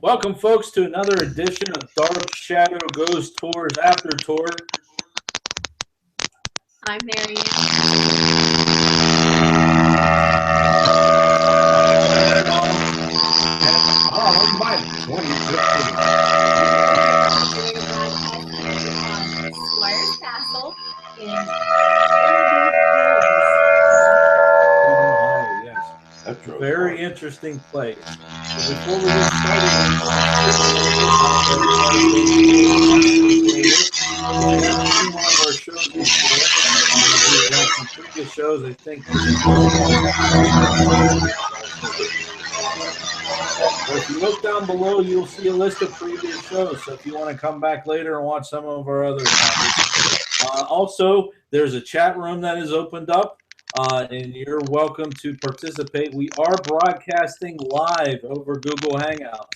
Welcome, folks, to another edition of Dark Shadow Goes Tours After Tour. I'm Mary. Squire's Castle in That's a very interesting place. So before we get started, one of our shows before, we've done some previous shows, I think. But if you look down below, you'll see a list of previous shows. So if you want to come back later and watch some of our other topics. Also, there's a chat room that is opened up. And you're welcome to participate. We are broadcasting live over Google Hangouts.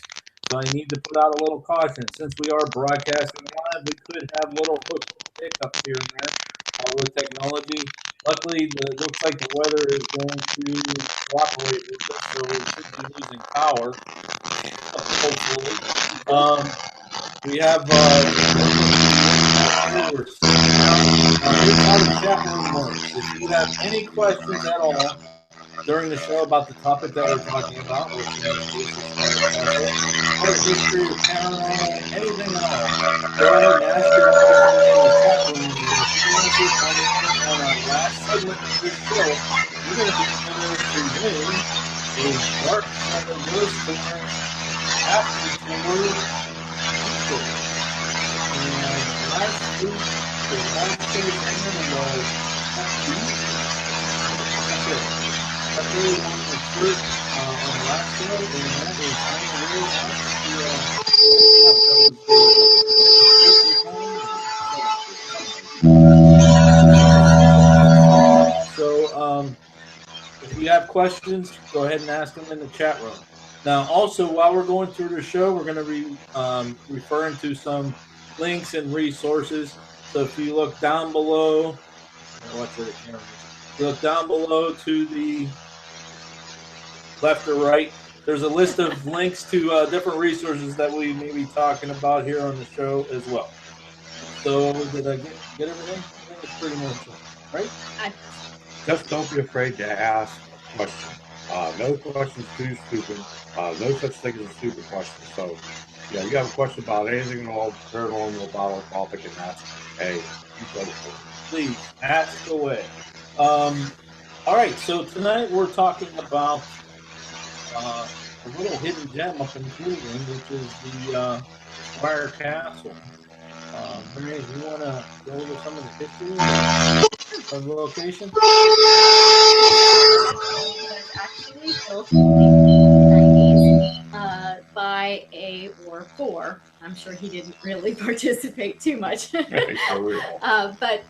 So I need to put out a little caution. Since we are broadcasting live, we could have little hiccups here and there with technology. Luckily, it looks like the weather is going to cooperate with us, so we should be losing power, hopefully. We have here's how the chat room works. If you have any questions at all during the show about the topic that we're talking about, which is or history or paranormal, anything at all, go ahead and ask your question in the chat room. On our last segment of this show, you're going to be able to win a Dark Shadow Ghost Tour After Tour T-shirt. And last week, the last show's segment was I really wanted a shirt on the last show, and that is So, if you have questions, go ahead and ask them in the chat room. Now, also, while we're going through the show, we're going to be referring to some links and resources. So if you look down below, look down below to the left or right, there's a list of links to different resources that we may be talking about here on the show as well. So did I get everything? I think it's pretty much right. Just don't be afraid to ask questions. No question's too stupid. No such thing as a stupid question. So, yeah, you have a question about anything at all, paranormal, about a topic, and that's, hey, you go for it. Please ask away. All right, so tonight we're talking about a little hidden gem up in Cleveland, which is the Squire Castle. Mary, you want to go over some of the history of the location? It was actually built in the 1990s by for. I'm sure he didn't really participate too much. But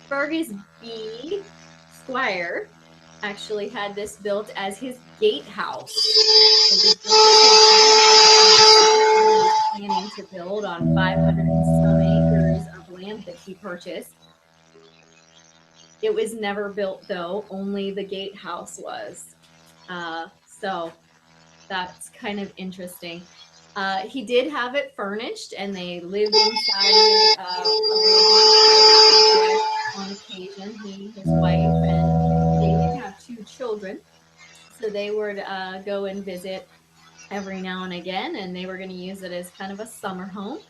Fergus B. Squire actually had this built as his gatehouse. It was planning to build on 500 and some acres of land that he purchased. It was never built, though. Only the gatehouse was. So that's kind of interesting. He did have it furnished, and they lived inside it on occasion. He, his wife, and they did have 2 children. So they would go and visit every now and again, and they were going to use it as kind of a summer home.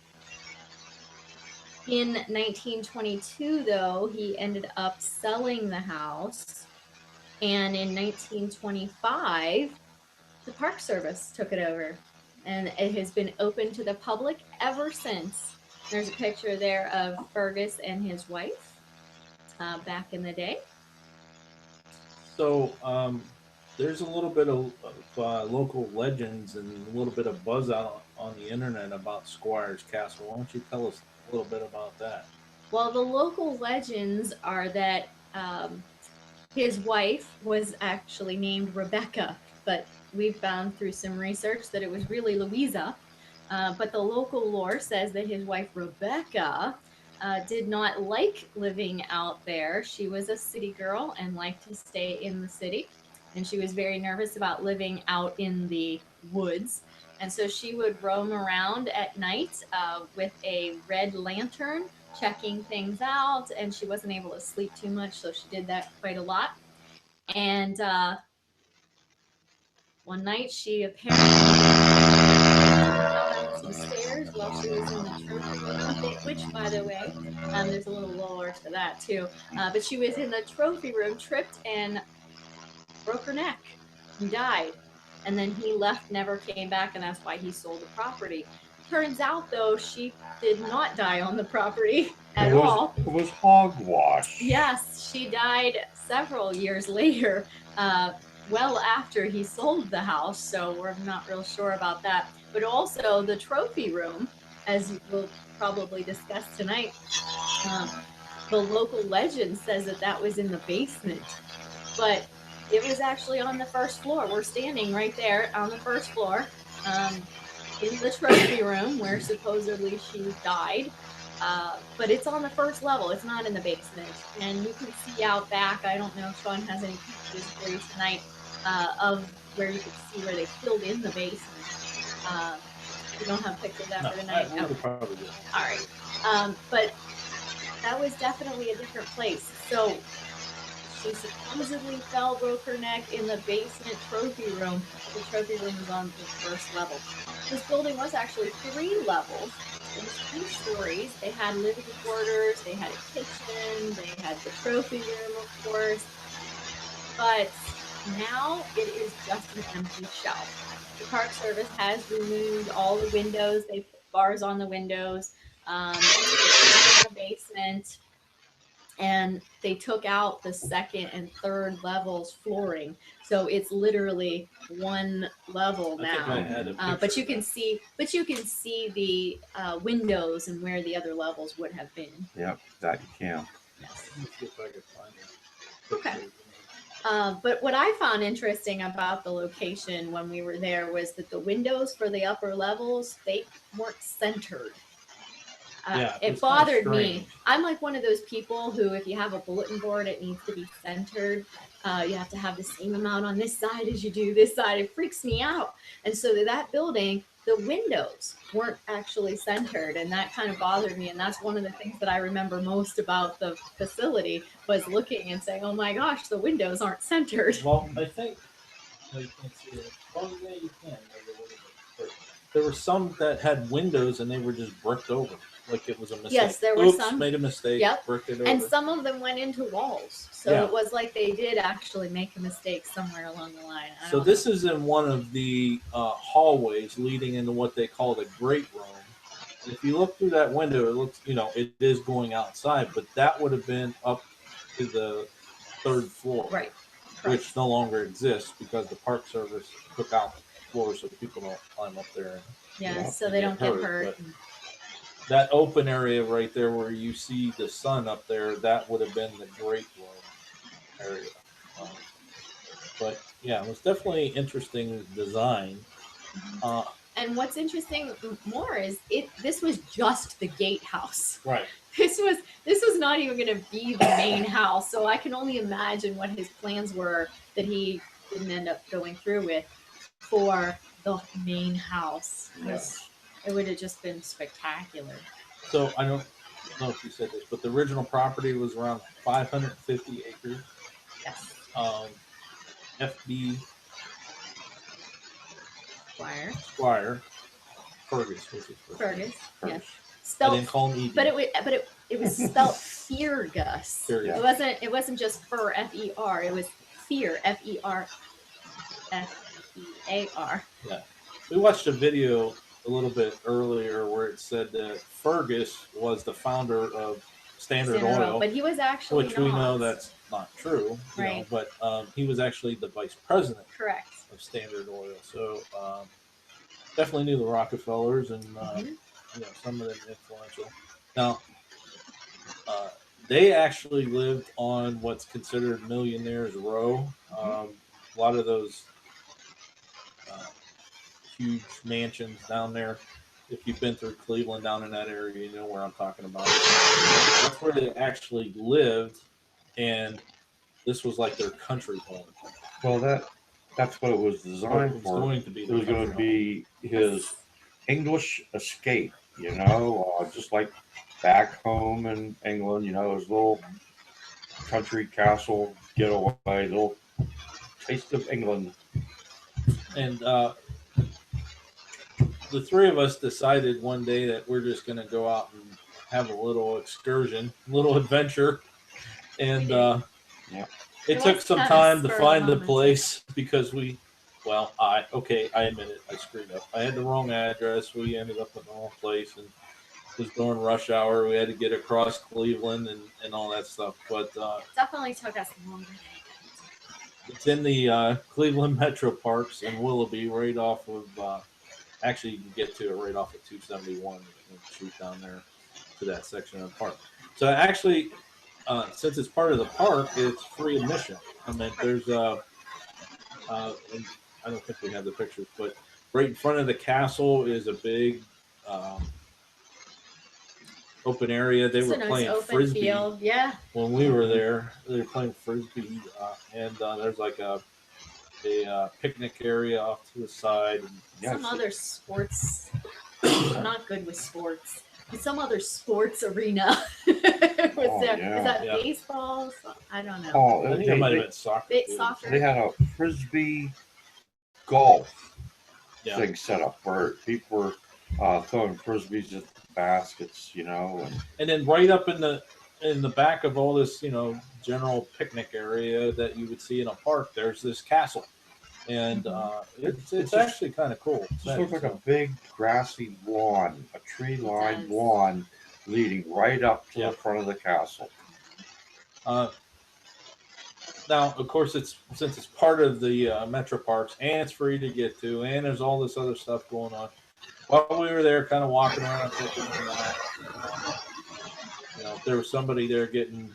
In 1922, though, he ended up selling the house. And in 1925, the Park Service took it over. And it has been open to the public ever since. There's a picture there of Fergus and his wife back in the day. So there's a little bit of local legends and a little bit of buzz out on the internet about Squire's Castle. Why don't you tell us a little bit about that? Well, the local legends are that his wife was actually named Rebecca, but we found through some research that it was really Louisa. But the local lore says that his wife Rebecca did not like living out there. She was a city girl and liked to stay in the city. And she was very nervous about living out in the woods. And so she would roam around at night with a red lantern, checking things out. And she wasn't able to sleep too much, so she did that quite a lot. And one night she apparently fell down some stairs while she was in the trophy room, which, by the way, there's a little lore to that too. But she was in the trophy room, tripped and broke her neck and died. And then he left, never came back, and that's why he sold the property. Turns out, though, she did not die on the property at all. It was hogwash. Yes, she died several years later, well after he sold the house, so we're not real sure about that. But also the trophy room, as we'll probably discuss tonight, the local legend says that that was in the basement, but it was actually on the first floor. We're standing right there on the first floor in the trophy room where supposedly she died. But it's on the first level. It's not in the basement. And you can see out back, I don't know if Sean has any pictures for you tonight, of where you can see where they filled in the basement. You don't have pictures of that for tonight? No. Probably do. All right. But that was definitely a different place. So she supposedly fell, broke her neck in the basement trophy room. The trophy room was on the first level. This building was actually 3 levels. It was 2 stories. They had living quarters, they had a kitchen, they had the trophy room, of course. But now it is just an empty shell. The Park Service has removed all the windows. They put bars on the windows, in the basement. And they took out the second and third levels flooring, so it's literally 1 level now. But you can see the windows and where the other levels would have been. Yep, that you can. Yes. Let me see if I can find it. Okay. But what I found interesting about the location when we were there was that the windows for the upper levels, they weren't centered. It bothered me. I'm like one of those people who, if you have a bulletin board, it needs to be centered. You have to have the same amount on this side as you do this side. It freaks me out. And so that building, the windows weren't actually centered, and that kind of bothered me. And that's one of the things that I remember most about the facility was looking and saying, "Oh my gosh, the windows aren't centered." Well, I think no, you can't see it. Oh yeah, you can. There were some that had windows and they were just bricked over, like it was a mistake. Yes, there were some. Made a mistake. Yep. Bricked it over. And some of them went into walls, so it was like they did actually make a mistake somewhere along the line. So this is in one of the hallways leading into what they call the great room. And if you look through that window, it looks, it is going outside, but that would have been up to the 3rd floor, right? Which no longer exists because the Park Service took out the floor so people don't climb up there. So they don't get hurt. That open area right there where you see the sun up there, that would have been the great room area. But yeah, it was definitely interesting design. And what's interesting more is this was just the gatehouse. Right. This was not even going to be the main house. So I can only imagine what his plans were that he didn't end up going through with for the main house. It would have just been spectacular. So I don't know if you said this, but the original property was around 550 acres. Yes. FB Squire. Fergus was his first name. Fergus. Yes. spelled, I didn't call him ED. but it was spelled Fergus. Yeah. It wasn't just fur, F-E-R. It was fear, F-E-R. F-E-A-R. Yeah. We watched a video a little bit earlier where it said that Fergus was the founder of Standard Oil, but he was actually which we know that's not true, right? But he was actually the vice president, correct, of Standard Oil. So definitely knew the Rockefellers and some of them influential. Now they actually lived on what's considered Millionaires Row. A lot of those huge mansions down there. If you've been through Cleveland down in that area, you know where I'm talking about. That's where they actually lived, and this was like their country home. Well, that's what it was designed for. Going to be it was going to be his English escape, just like back home in England, his little country castle getaway, little taste of England. And the three of us decided one day that we're just going to go out and have a little excursion, little adventure. And it took some time to find the place because I admit it, I screwed up. I had the wrong address. We ended up in the wrong place, and it was during rush hour. We had to get across Cleveland and all that stuff. But definitely took us longer. It's in the Cleveland Metro Parks in Willoughby, right off of. Actually, you can get to it right off of 271 and shoot down there to that section of the park. So actually, since it's part of the park, it's free admission. I mean, there's and I don't think we have the pictures, but right in front of the castle is a big open area. They were playing frisbee. Field. Yeah. When we were there, they were playing frisbee, and there's like a picnic area off to the side. And some other sports. I'm not good with sports. Some other sports arena was there. Yeah. Is that baseball? I don't know. Oh, I think it might have been soccer. Soccer. They had a frisbee golf thing set up where people were throwing frisbees at the baskets, And then right up in the back of all this, general picnic area that you would see in a park, there's this castle. And it's actually kind of cool. It looks like a big grassy lawn, a tree-lined lawn leading right up to the front of the castle. Now, of course, since it's part of the Metro Parks and it's free to get to, and there's all this other stuff going on. While we were there, kind of walking around, thinking, if there was somebody there getting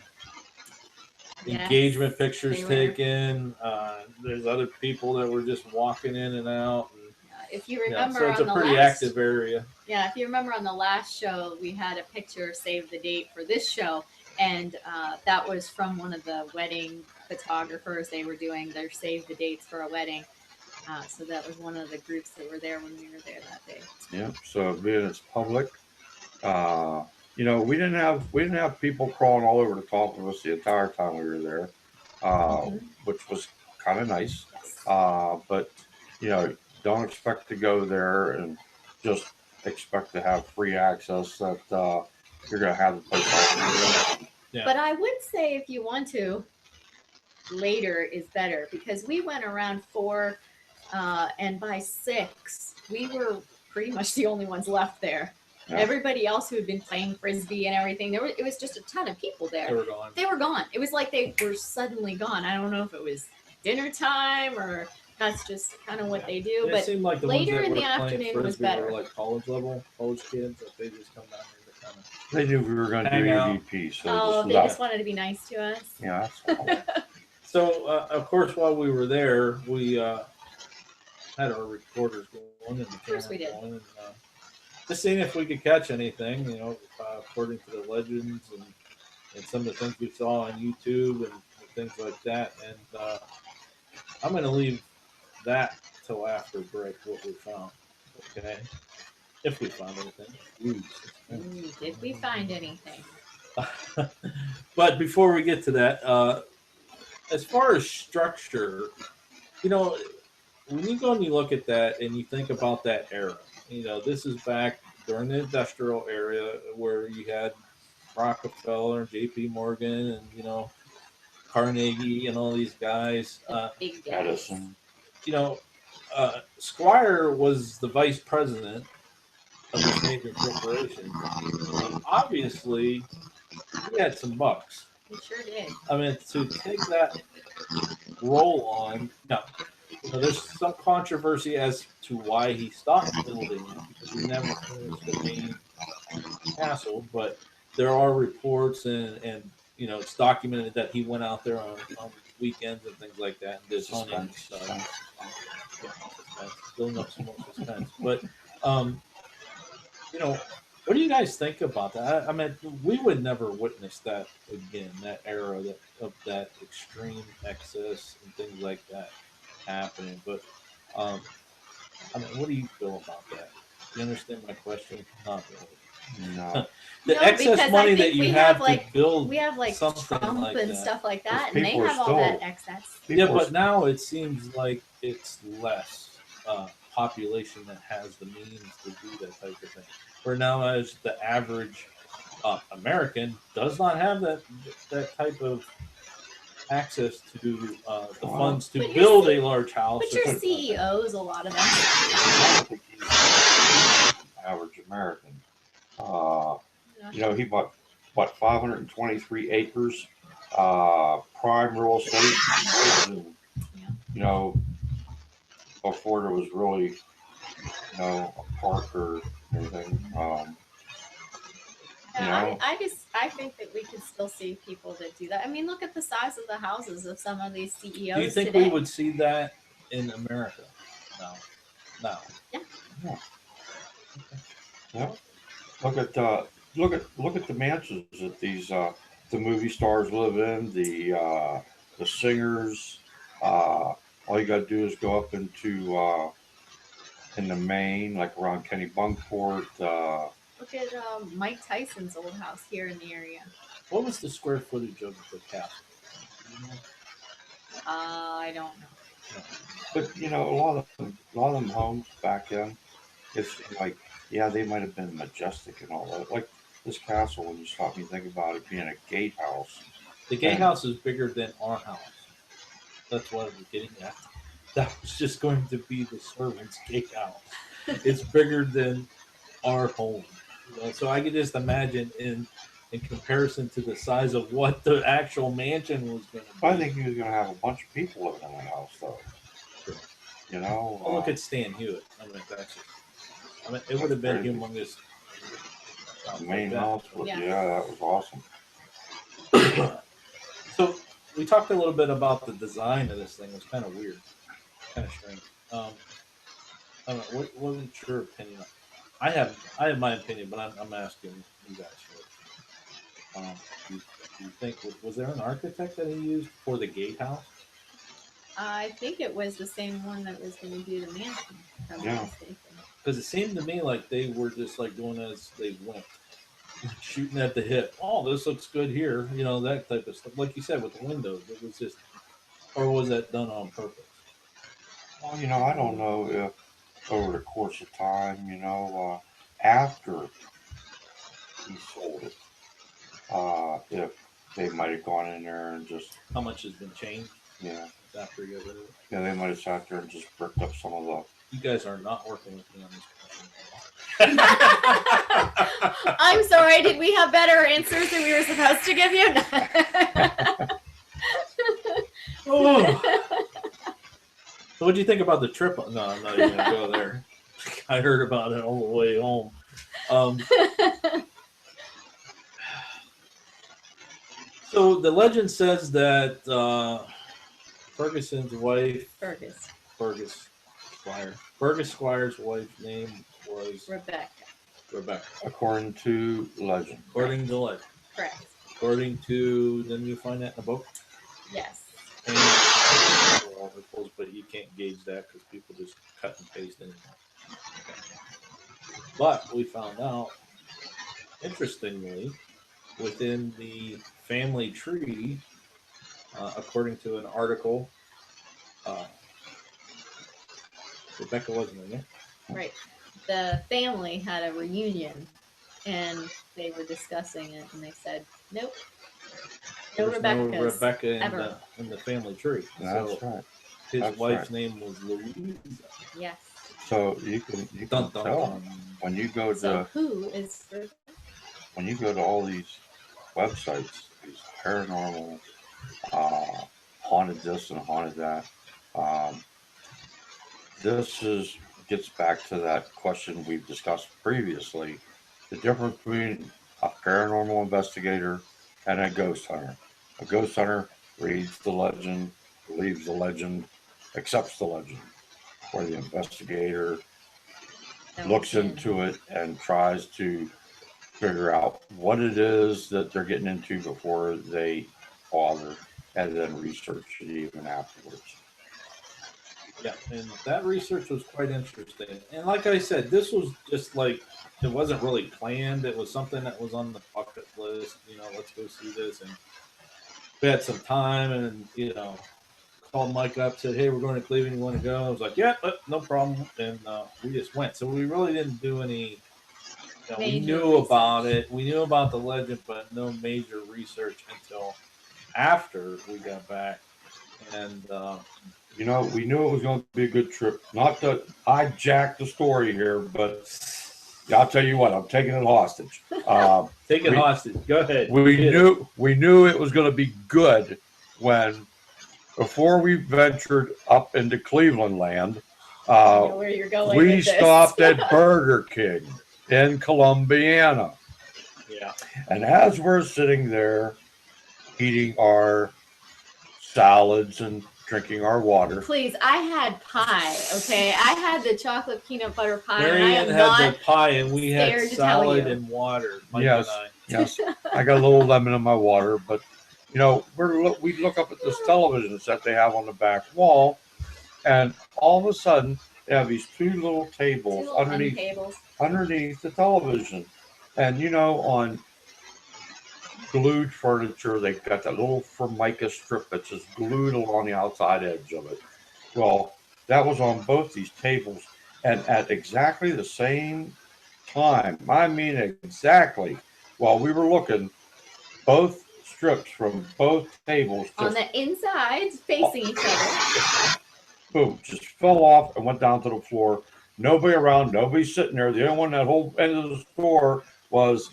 engagement pictures taken. There's other people that were just walking in and out. And, if you remember, so it's a pretty active area. Yeah, if you remember on the last show, we had a picture save the date for this show, and that was from one of the wedding photographers. They were doing their save the dates for a wedding. So that was one of the groups that were there when we were there that day. Yeah. So being it's public, we didn't have people crawling all over the top of us the entire time we were there, which was kind of nice. But don't expect to go there and just expect to have free access. That you're going to have the place. Yeah. But I would say if you want to, later is better because we went around 4, and by 6 we were pretty much the only ones left there. Yeah. Everybody else who had been playing frisbee and everything, it was just a ton of people there. They were gone. It was like they were suddenly gone. I don't know if it was dinner time or that's just kind of what they do. But it seemed like the later ones that in the were afternoon was better. Were like college kids that they just come down here to kind of. They knew we were going to do EVP, so they just wanted to be nice to us. Yeah. So of course, while we were there, we had our recorders going and the camera going. And, just seeing if we could catch anything, according to the legends and some of the things we saw on YouTube and things like that. And I'm going to leave that till after break, what we found. Okay. If we found anything. Did we find anything? But before we get to that, as far as structure, when you go and you look at that and you think about that era, this is back during the industrial area where you had Rockefeller, J.P. Morgan, and Carnegie and all these guys. Big guys. Edison. Squire was the vice president of this major corporation. Obviously, he had some bucks. He sure did. I mean, to take that role on, now, there's some controversy as to why he stopped building it, because he never finished the main castle, but there are reports and it's documented that he went out there on weekends and things like that and did hunting and stuff. Building up some more suspense. But what do you guys think about that? I mean, we would never witness that again, that era of that extreme excess and things like that happening. But I mean, what do you feel about that? Do you understand my question? Not really. No. The excess money that you have to build, we have like something Trump like and that. stuff like that, and they have all that excess. Yeah, but now it seems like it's less population that has the means to do that type of thing. Where now, as the average American does not have that type of access to the funds to build a large house. But your CEOs, a lot of them. Average American. He bought 523 acres, prime real estate. Before there was really, a park or anything. I think that we can still see people that do that. I mean, look at the size of the houses of some of these CEOs. Do you think today. we would see that in America? No. Yeah. Yeah. Yeah. Look at the mansions that these the movie stars live in. The singers. All you got to do is go up into the Maine, like around Kennebunkport. Look at Mike Tyson's old house here in the area. What was the square footage of the castle? I don't know. But a lot of them homes back then, it's like, yeah, they might have been majestic and all that. Like this castle, when you stop and think about it being a gatehouse. The gatehouse is bigger than our house. That's what I'm getting at. That was just going to be the servant's gatehouse. It's bigger than our home. So I could just imagine in comparison to the size of what the actual mansion was going to be. I think he was going to have a bunch of people living in the house, though. Sure. Well, look at Stan Hewitt. It would have been humongous. The main house was, that was awesome. So we talked a little bit about the design of this thing. It was kind of weird, kind of strange. I don't know. What was your opinion? I have my opinion, but I'm asking you guys first. Do you think was there an architect that he used for the gatehouse? I think it was the same one that was going to do the mansion. Because it seemed to me like they were just like doing as they went, shooting at the hip. Oh, this looks good here. That type of stuff. Like you said with the windows, it was just, or was that done on purpose? Well, I don't know if over the course of time, after he sold it, if they might have gone in there and just... How much has been changed? Yeah. After you got rid of it? Yeah, they might have sat there and just bricked up some of the... You guys are not working with me on this question. I'm sorry, did we have better answers than we were supposed to give you? So what do you think about the trip? No, I'm not even going to go there. I heard about it all the way home. So the legend says that Ferguson's wife, Fergus Squire's wife's name was Rebecca. According to legend. According to legend. Correct. According to, didn't you find that in a book? Yes. But you can't gauge that because people just cut and paste anymore. But we found out, interestingly, within the family tree, according to an article, Rebecca wasn't in it. Right. the family had a reunion and they were discussing it, and they said, "Nope, no There's no Rebecca's Rebecca ever." in the family tree. That's So right. his That's wife's right. name was Louisa. Yes. So you can Dun, dun, tell dun. when you go So to who is all these websites, these paranormal, haunted this and haunted that. Um, this gets back to that question we've discussed previously: the difference between a paranormal investigator and a ghost hunter. A ghost hunter reads the legend, believes the legend, accepts the legend, where the investigator looks into it and tries to figure out what it is that they're getting into before they bother, and then research it even afterwards. Yeah, and that research was quite interesting. And like I said, this was just like, it wasn't really planned. It was something that was on the bucket list. Let's go see this. And we had some time, and called Mike up, said, "Hey, we're going to Cleveland. You want to go?" I was like, "Yeah, no problem." And we just went. So we really didn't do any. We knew about it. We knew about the legend, but no major research until after we got back. And we knew it was going to be a good trip. Not to hijack the story here, but I'll tell you what, I'm taking it hostage. Take it hostage. Go ahead. We knew it was going to be good when, before we ventured up into Cleveland land, where you're going we stopped at Burger King in Columbiana. Yeah. And as we're sitting there eating our salads and drinking our water. Please, I had pie, okay? I had the chocolate peanut butter pie. Marianne had the pie, and we had salad and water. Mike yes, and I. yes. I got a little lemon in my water, but we look up at this television set they have on the back wall, and all of a sudden they have these two little tables underneath the television, and on glued furniture, they've got that little formica strip that's just glued along the outside edge of it. Well, that was on both these tables, and at exactly the same time, I mean exactly, while we were looking, both strips from both tables on the insides facing each other, boom, just fell off and went down to the floor. Nobody around, nobody sitting there. The only one that whole end of the store was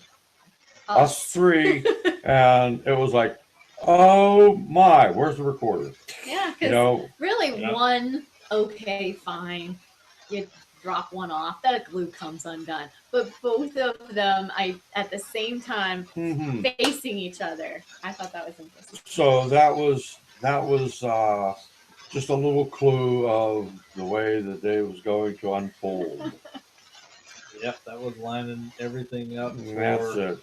us three, and it was like, oh my, where's the recorder? Yeah, because really one, okay, fine, you drop one off, that glue comes undone. But both of them, at the same time, facing each other. I thought that was interesting. So that was just a little clue of the way the day was going to unfold. Yep, that was lining everything up for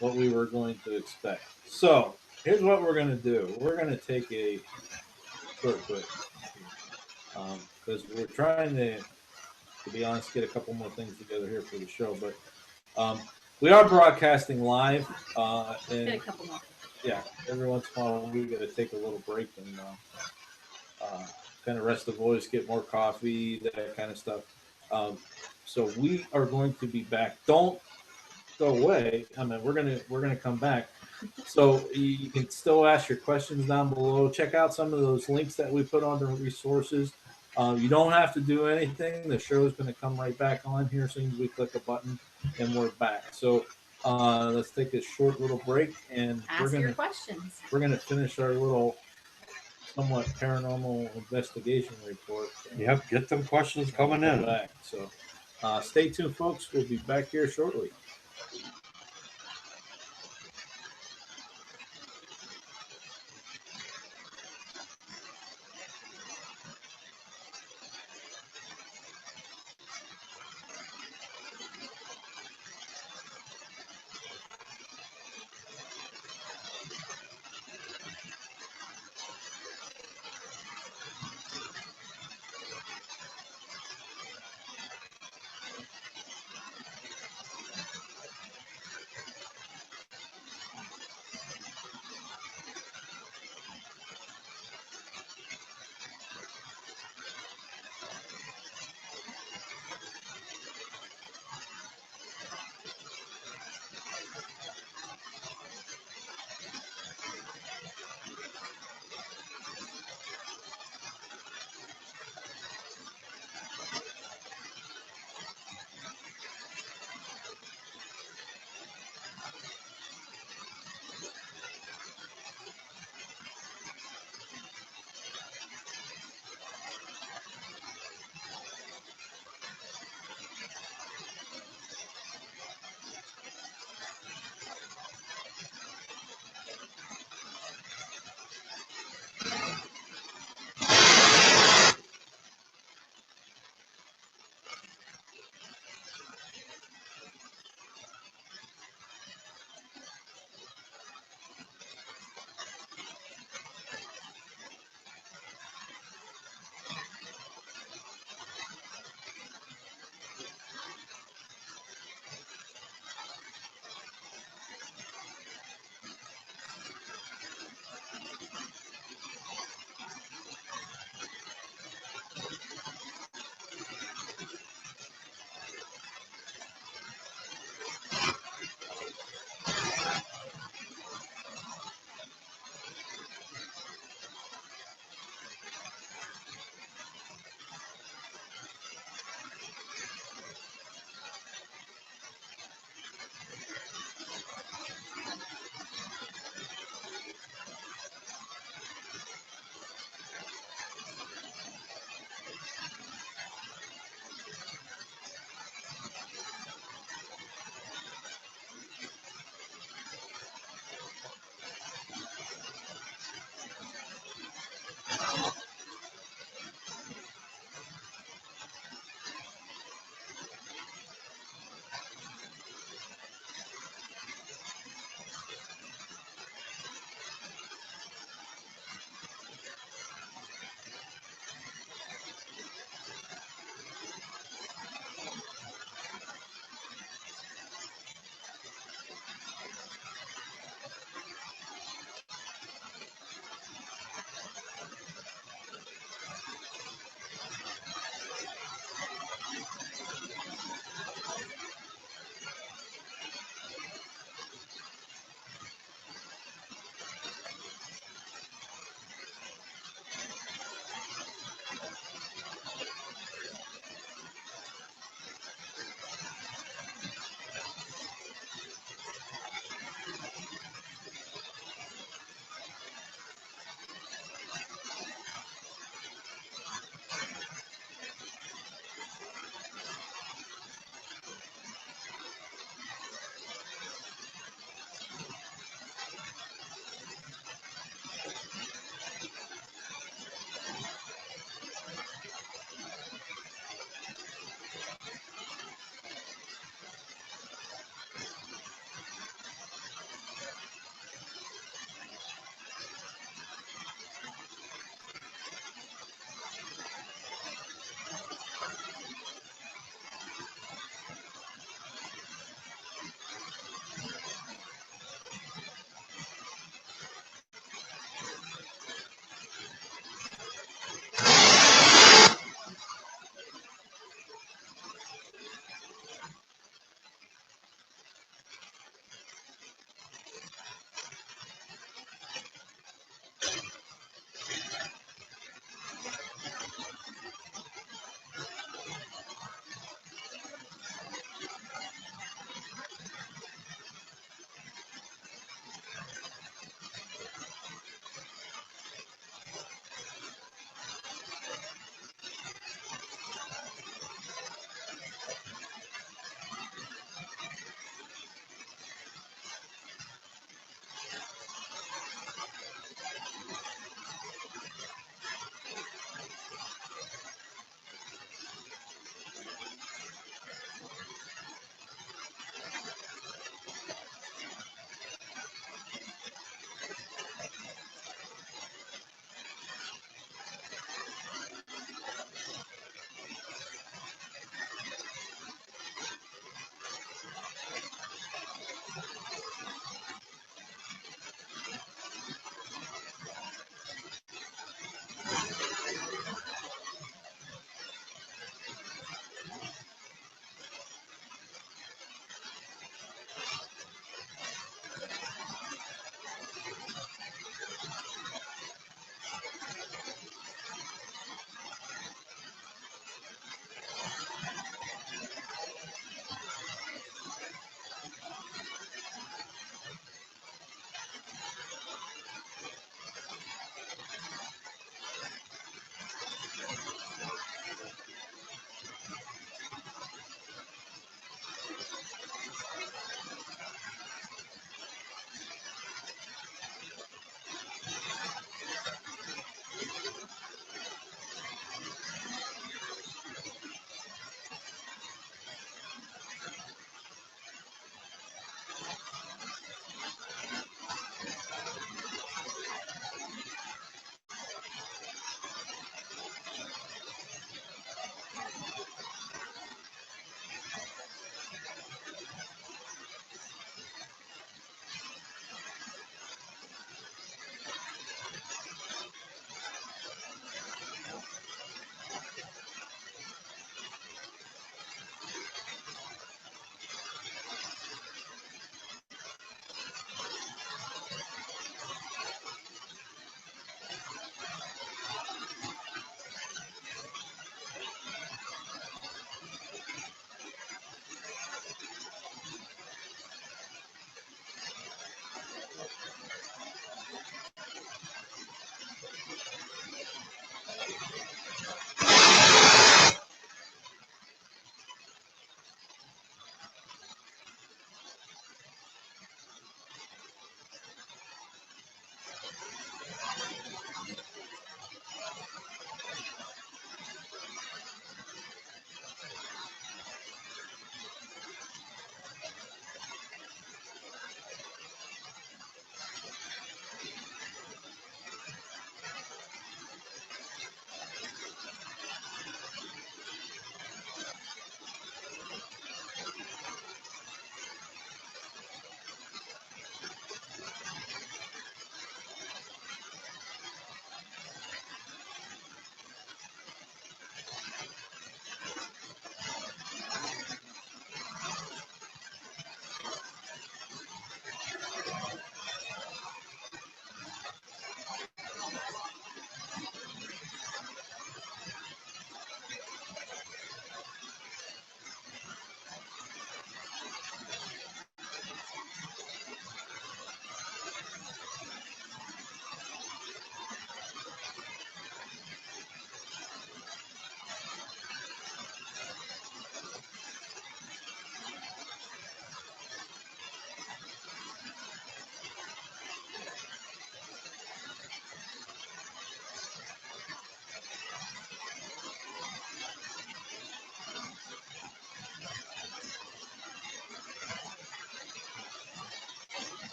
what we were going to expect. So here's what we're going to do. We're going to take a short break because we're trying to be honest, get a couple more things together here for the show. But we are broadcasting live, and get a couple more. Yeah, every once in a while we got to take a little break and kind of rest the voice, get more coffee, that kind of stuff. So we are going to be back. Don't go away. I mean, we're gonna come back. So you can still ask your questions down below. Check out some of those links that we put on the resources. You don't have to do anything. The show is going to come right back on here as soon as we click a button, and we're back. So let's take a short little break, and ask your questions. We're gonna finish our little somewhat paranormal investigation report. Yep, get them questions coming in. Back. So stay tuned, folks. We'll be back here shortly.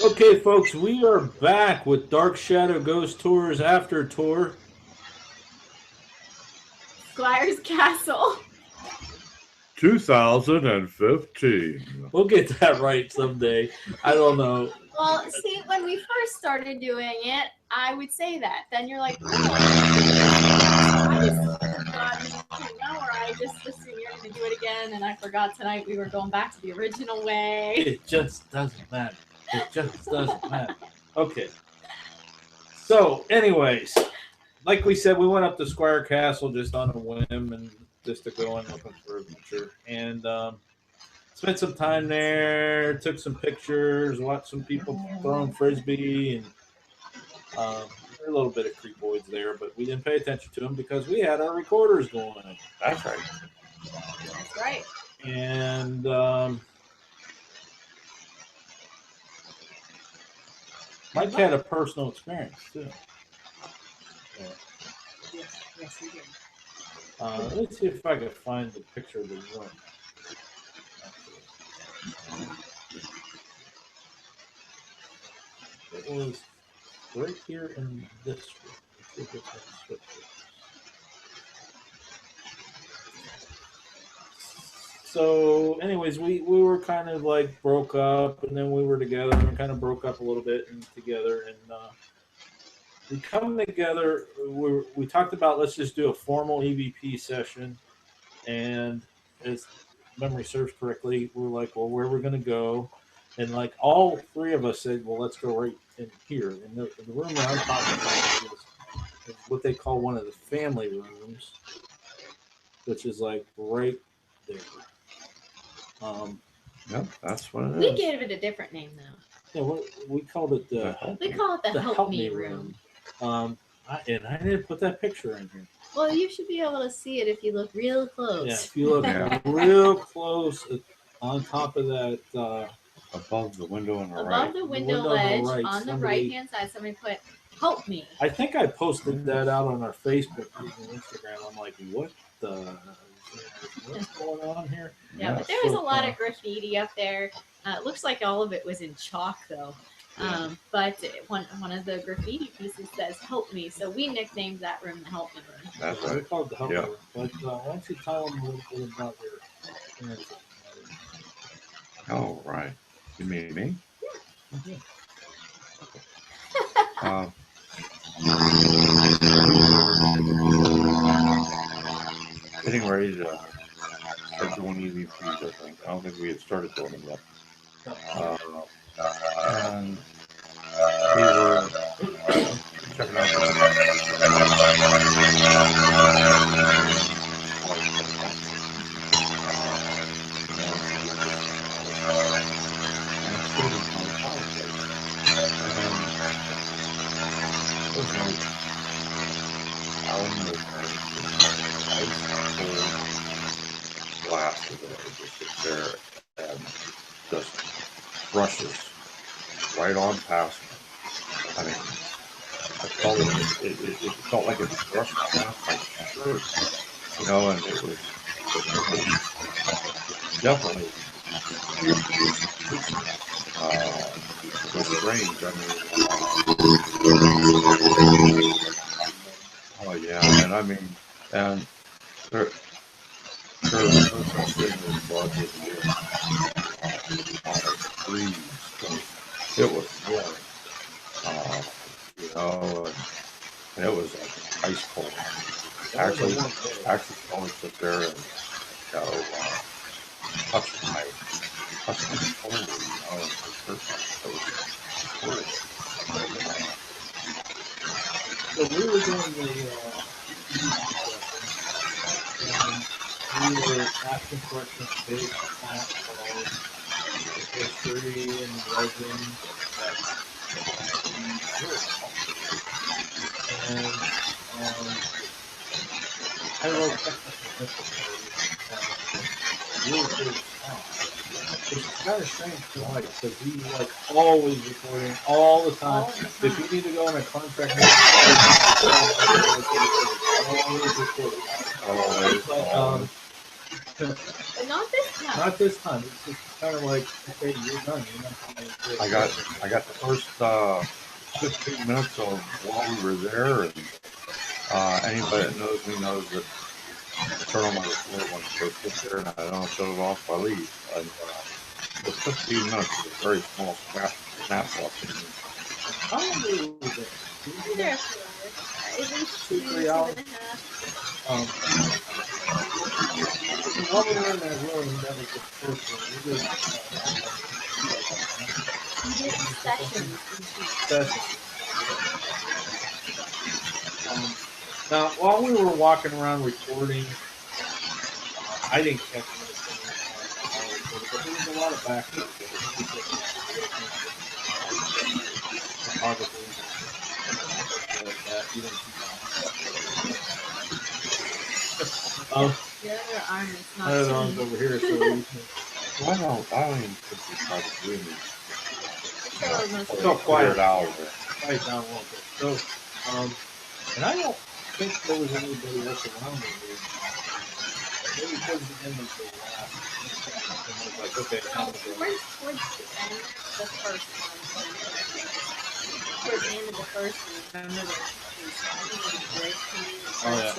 Okay, folks, we are back with Dark Shadow Ghost Tours After Tour. Squire's Castle. 2015. We'll get that right someday. I don't know. Well, see, when we first started doing it, I would say that. Then you're like, oh, I just forgot, or I just assumed you're going to do it again, and I forgot tonight we were going back to the original way. It just doesn't matter. It just doesn't matter. Okay. So, anyways, like we said, we went up to Squire Castle just on a whim and just to go and looking for adventure. And spent some time there, took some pictures, watched some people throwing frisbee, and a little bit of creepoids there, but we didn't pay attention to them because we had our recorders going. That's right. That's right. And Mike had a personal experience too. Yes, he did. Let's see if I can find the picture of the room. It was right here in this room. Let's see if it's gonna switch it. So, anyways, we were kind of like broke up, and then we were together, and we kind of broke up a little bit and together, and we come together. We talked about let's just do a formal EVP session, and as memory serves correctly, we were like, well, where are we going to go? And like all three of us said, well, let's go right in here. And the room that I'm talking about is what they call one of the family rooms, which is like right there. Yep, that's what it is. We gave it a different name now. Yeah, we called it the We call it the Help Me room. And I didn't put that picture in here. Well, you should be able to see it if you look real close. Yeah, if you look real close on top of that. Above the window on the right. Above the window ledge on the right-hand side, somebody put Help Me. I think I posted that out on our Facebook and Instagram. I'm like, what what's going on here? Yeah, but there was a lot of graffiti up there. It looks like all of it was in chalk, though. But one of the graffiti pieces says "Help Me," so we nicknamed that room the Help Me room. That's right. We called it the Help Me room. But why don't you tell them a little bit about your experience? Oh, right. You mean me? Yeah. Getting ready to start doing EVPs, I think. I don't think we had started doing them yet. And we were checking out blast of it just sits there and just brushes right on past me. I mean, I felt it felt like it brushed past my shirt, you know, and it was definitely it was strange. I mean, oh yeah, and I mean, and there was no such thing as blood in here. Freeze. It was warm, you know, and it was like ice cold. Actually, always sit there and touch my shoulder, you know, and it was cold. So we were doing the and we were asking questions based on the history and legend and I wrote technical really good stuff. It's kind of strange to like because we like always recording all the time. If you need to go on a contract, always recording. But not this time. Not this time. It's just kind of like, okay, you're done. You're not going to I got the first 15 minutes of while we were there, and anybody that knows me knows that I turn on my recorder when I first get there, and I don't shut it off if I leave. And the 15 minutes is a very small snapshot. How long were you there? We were there for at least 2-3 hours. 2.5. While we were in that room, that was the first one. We did sessions. Sessions. Now, while we were walking around recording, I didn't catch anything. But there was a lot of background. Photographers like that. You didn't see that. The other arm is not Other arms seen. over here, so you can. I don't even think we tried to do anything. So So quiet out. Quiet down a little bit. So, and I don't think there was anybody else around me. Maybe towards the end of the last. And I was like, okay, I'm going to go. towards the end, the first one. Towards the end of the first one, remember the break Oh, yeah.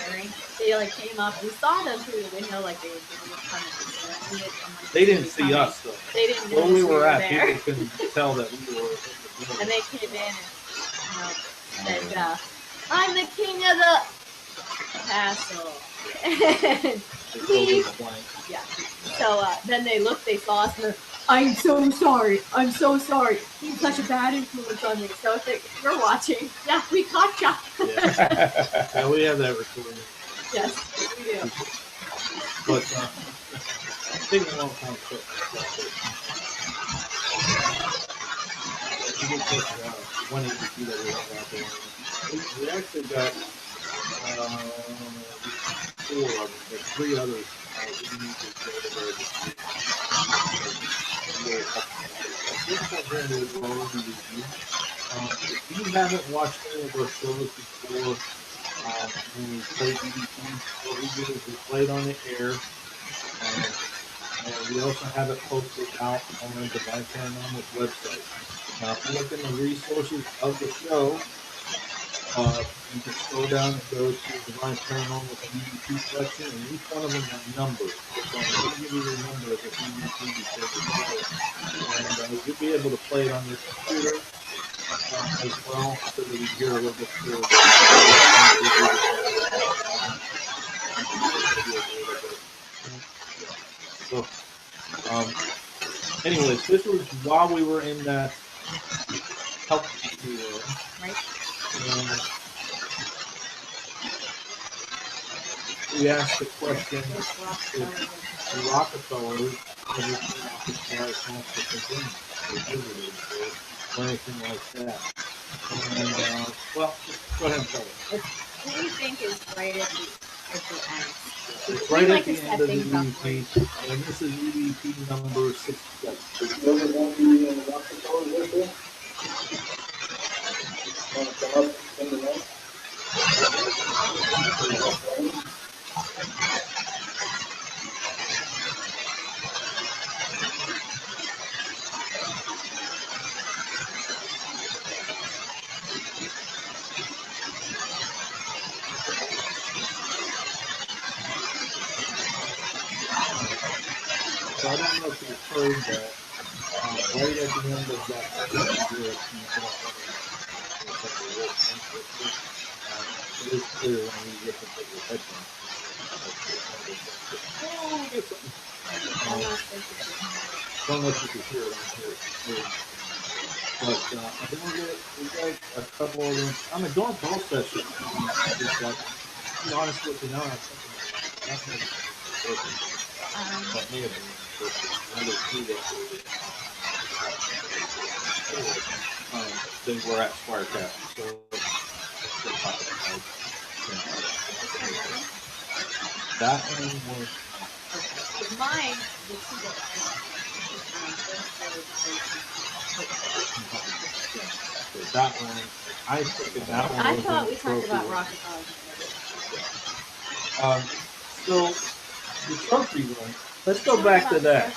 They like came up. We saw them through the window, like they were coming. They didn't see us though. They didn't know Where we were at, there. people couldn't tell that we were. And they came in and said, "I'm the king of the castle." Leave. Yeah. So then they looked, they saw us, and they're, I'm so sorry. I'm so sorry. He's such a bad influence on me. So if you're watching, yeah, we caught ya. Yeah, we have that recording. Yes, we do. But taking a long time to we did take one ADP that we have out there. We actually got 4 of them, but 3 others we need to go to there this week. This one here is already reviewed. If you haven't watched any of our shows before, when we play DDP, what we do is we play it on the air. And we also have it posted out on the Divine Paranormal's website. Now, if you look in the resources of the show, you can scroll down and go to Divine Paranormal's DDP section, and each one of them are numbered. So I'm going to give you the number of the DDP before we play it. And you'll be able to play it on your computer as well, so that you hear a little bit clearer. So, anyways, this was while we were in that help tour. Right. And we asked the question if the Rockefellers ever came off the Squire or anything like that. And, well, go ahead and tell us. What do you think is right at the end? It's right at the end of the EVP, and this is EVP number 67. Want to come up in the room? So I don't know if you've heard that right at the end of that it is clear when you get to put your headphones. Don't know if you can hear it on here. But I think we got a couple of them. I mean, don't call sessions. Just like, to be honest with you now, I think that may have been another 2 that they were at Squire Castle. So that one was mine. that one. I think that one. I thought we talked about Rockefeller. So the trophy room. Let's go back to that.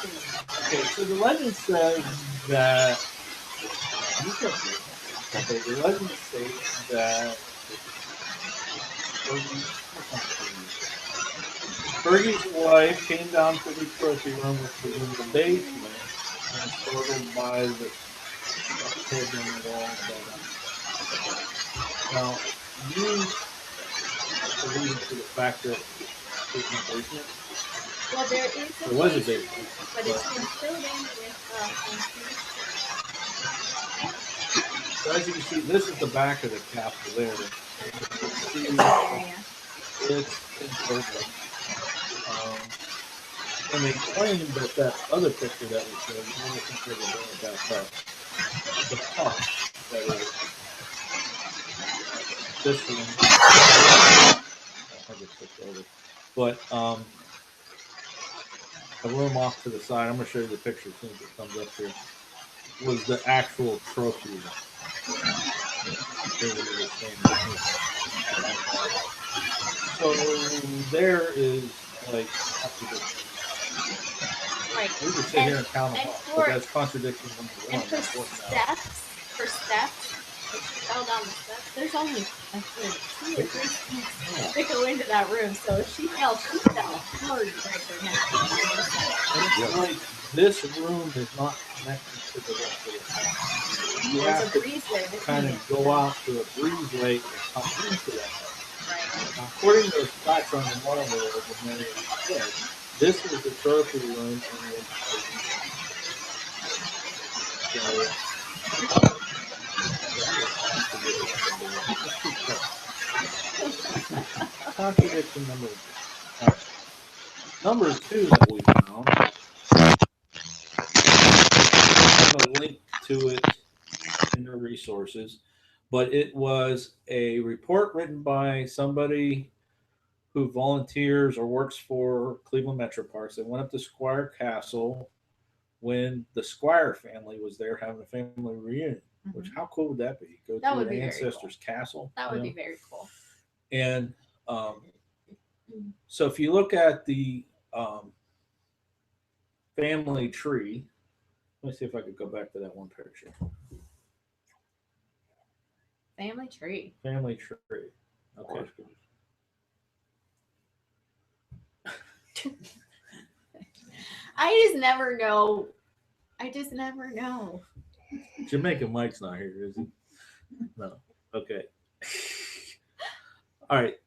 Okay, so the legend says that. Okay, the legend states that Fergie's wife came down to the trophy room, which was in the basement, and startled by the hidden at all. Now, you alluded to the fact that there's no basement. Well, there is a There was a basement, basement, but it's been filled in with so as you can see, this is the back of the castle there. See, area. it's inverted. And they claim that that other picture that we showed, you never considered that the park that is this room. But a room off to the side, I'm going to show you the picture as soon as it comes up here, was the actual trophy room. So there is like Right. We could sit here and count them up, but that's contradiction number one. And for steps, if you fell down the steps, there's only I think 2 or 3 steps that go into that room. So if she fell hard right her head. And it's like this room is not connected to the rest of the house. You have to kind of go out to a breezeway and come into that house. Right. Now, according to the spots on the wall there, the Mary said, this is the trophy room. Contradiction number one. Number 2 that we found. I have a link to it in the resources, but it was a report written by somebody who volunteers or works for Cleveland Metro Parks. They went up to Squire Castle when the Squire family was there having a family reunion. Mm-hmm. Which, how cool would that be? Go to the ancestors' castle. That would be very cool. And so if you look at the family tree, let me see if I could go back to that one picture. Family tree. Family tree. Okay. I just never know. Jamaican Mike's not here, is he? No. Okay. All right.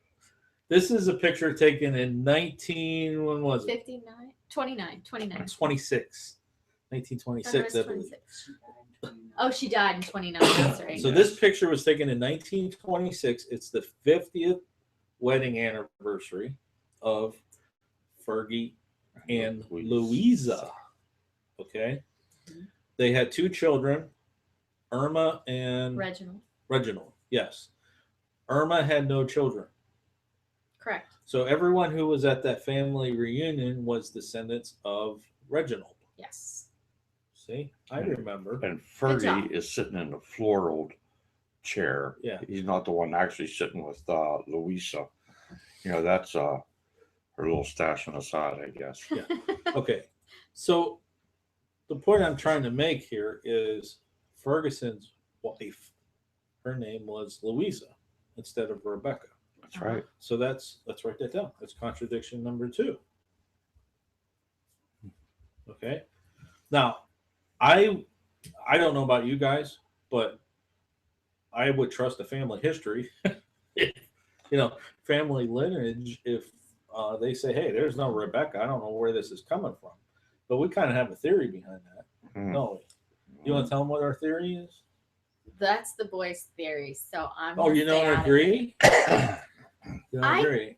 This is a picture taken in when was it? 29. 26. 1926, I believe. Oh, she died in 29. That's right. So this picture was taken in 1926. It's the 50th wedding anniversary of Fergie and Louisa. Okay. Mm-hmm. They had 2 children, Irma and Reginald. Yes. Irma had no children. Correct. So everyone who was at that family reunion was descendants of Reginald. Yes. See, I remember. And Fergie is sitting in a floral chair. Yeah. He's not the one actually sitting with Louisa. You know, that's her little stash on the side, I guess. Yeah. Okay. So the point I'm trying to make here is Ferguson's wife, her name was Louisa instead of Rebecca. That's right. So let's write that down. That's contradiction number 2. Okay. Now, I don't know about you guys, but I would trust a family history, family lineage. If they say, "Hey, there's no Rebecca," I don't know where this is coming from, but we kind of have a theory behind that. No, you want to tell them what our theory is? That's the boys' theory. So I'm. Oh, you don't agree? You don't agree?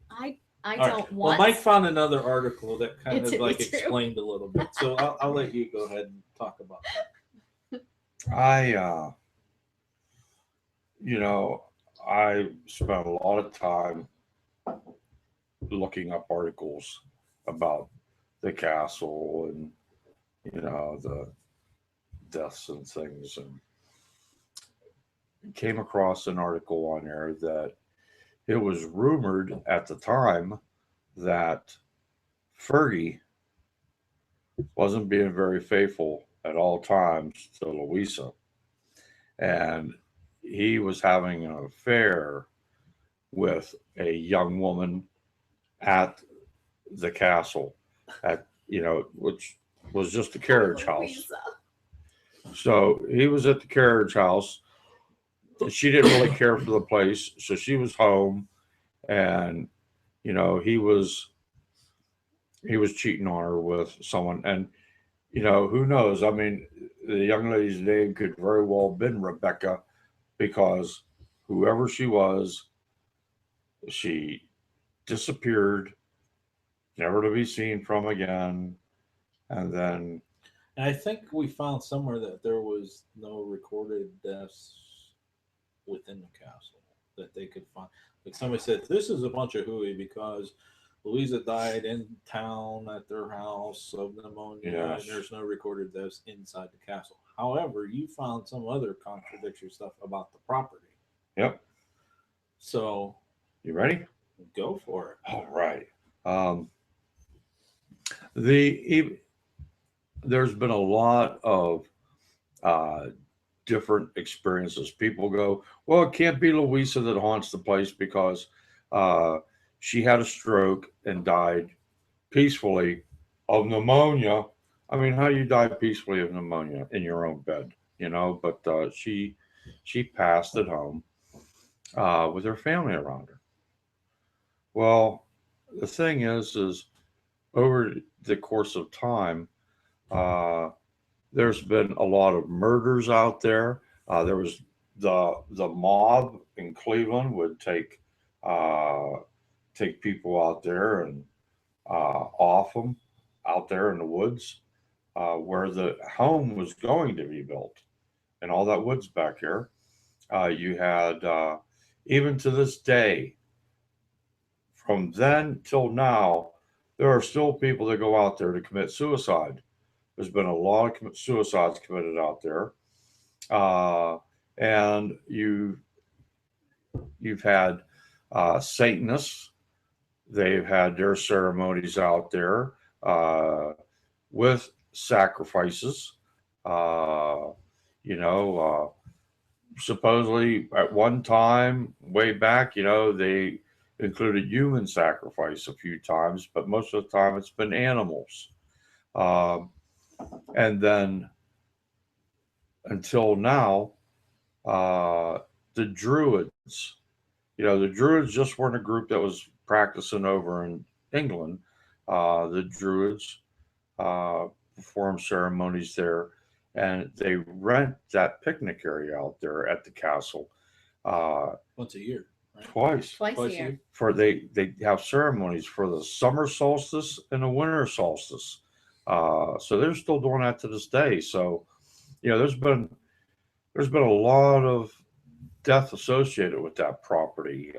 I don't want. Well, Mike found another article that kind of like explained a little bit, so I'll let you go ahead and talk about that. I spent a lot of time looking up articles about the castle and, the deaths and things, and came across an article on there that it was rumored at the time that Fergie wasn't being very faithful at all times to Louisa, and he was having an affair with a young woman at the castle, at which was just a carriage house. So he was at the carriage house. She didn't really care for the place, so she was home, and he was cheating on her with someone, and who knows? I mean, the young lady's name could very well have been Rebecca, because whoever she disappeared, never to be seen from again, and then. And I think we found somewhere that there was no recorded deaths within the castle that they could find. Like somebody said, this is a bunch of hooey because Louisa died in town at their house of pneumonia, Yes. and there's no recorded deaths inside the castle. However, you found some other contradictory stuff about the property. Yep. So, you ready? Go for it. All right. There's been a lot of different experiences. People go, well, it can't be Louisa that haunts the place because she had a stroke and died peacefully of pneumonia. I mean, how do you die peacefully of pneumonia in your own bed? But she passed at home with her family around her. Well, the thing is over the course of time, there's been a lot of murders out there. There was the mob in Cleveland would take people out there and off them out there in the woods where the home was going to be built, and all that woods back here. You had even to this day, from then till now, there are still people that go out there to commit suicide. There's been a lot of suicides committed out there, and you've had Satanists. They've had their ceremonies out there with sacrifices. Supposedly at one time, way back, they included human sacrifice a few times, but most of the time it's been animals. And then until now, the Druids, the Druids just weren't a group that was practicing over in England. The Druids perform ceremonies there, and they rent that picnic area out there at the castle once a year. Right? Twice a year. For they have ceremonies for the summer solstice and the winter solstice. So they're still doing that to this day. So, there's been a lot of death associated with that property.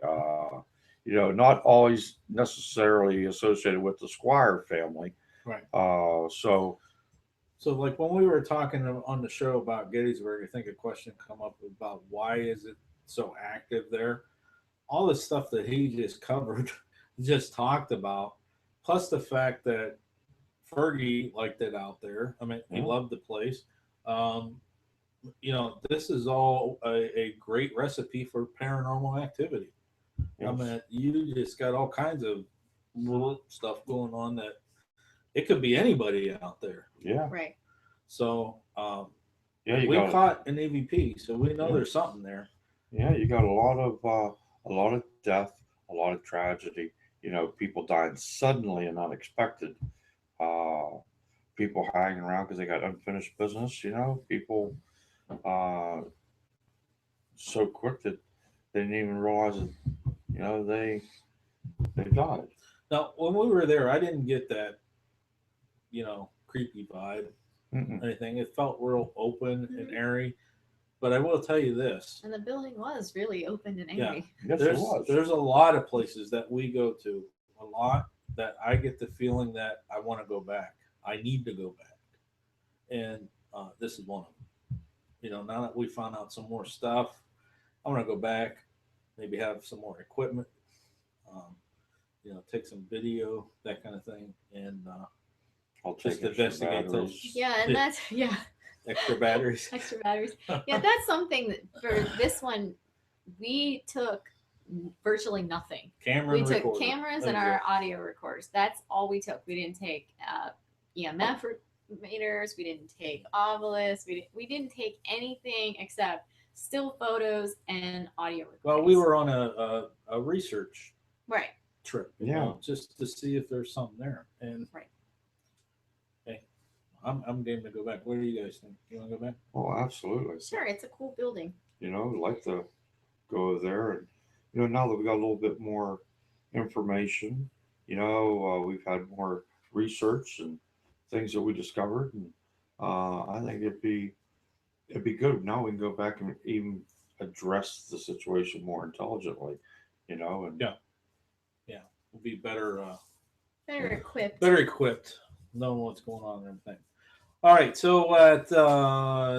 Not always necessarily associated with the Squire family. Right. So like when we were talking on the show about Gettysburg, I think a question come up about why is it so active there? All the stuff that he just covered, just talked about, plus the fact that Fergie liked it out there. I mean, he loved the place. This is all a great recipe for paranormal activity. Yes. I mean, you just got all kinds of stuff going on that it could be anybody out there. Yeah. Right. So, we caught an EVP, so we know there's something there. Yeah, you got a lot of death, a lot of tragedy. People dying suddenly and unexpected. People hanging around because they got unfinished business. People so quick that they didn't even realize that they died. Now, when we were there, I didn't get that creepy vibe. Anything. It felt real open and airy. But I will tell you this. And the building was really open and airy. Yeah. Yes, it was. There's a lot of places that we go to, a lot that I get the feeling that I want to go back. I need to go back. And this is one of them. Now that we found out some more stuff, I want to go back, maybe have some more equipment, take some video, that kind of thing, and I'll just take extra investigate those. batteries. Yeah, and that's Extra batteries. extra batteries. Yeah, that's something that for this one we took virtually nothing. Camera We and took recorder. cameras That and was our it. audio recorders. That's all we took. We didn't take EMF meters. We didn't take ovilus. We didn't take anything except still photos and audio recordings. Well, we were on a research right. trip, Yeah. just to see if there's something there. And Right. hey, I'm game to go back. What do you guys think? You want to go back? Oh, absolutely. Sure, it's a cool building. I'd like to go there, and now that we got a little bit more information, we've had more research and things that we discovered, and I think it'd be good. Now we can go back and even address the situation more intelligently, and Yeah. We'll be better Better equipped. knowing what's going on and everything. All right, so at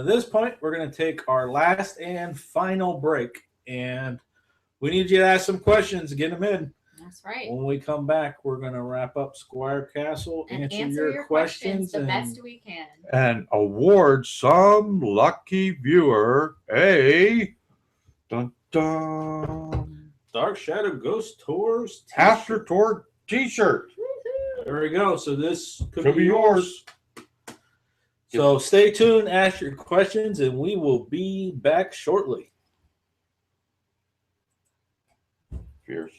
this point, we're going to take our last and final break, and we need you to ask some questions, get them in. That's right. When we come back, we're going to wrap up Squire Castle, And answer your questions the and best we can. and award some lucky viewer a dun dun Dark Shadow Ghost Tours T-shirt. After Tour T-shirt. There we go. So this Could be yours. So stay tuned, ask your questions, and we will be back shortly. Fierce.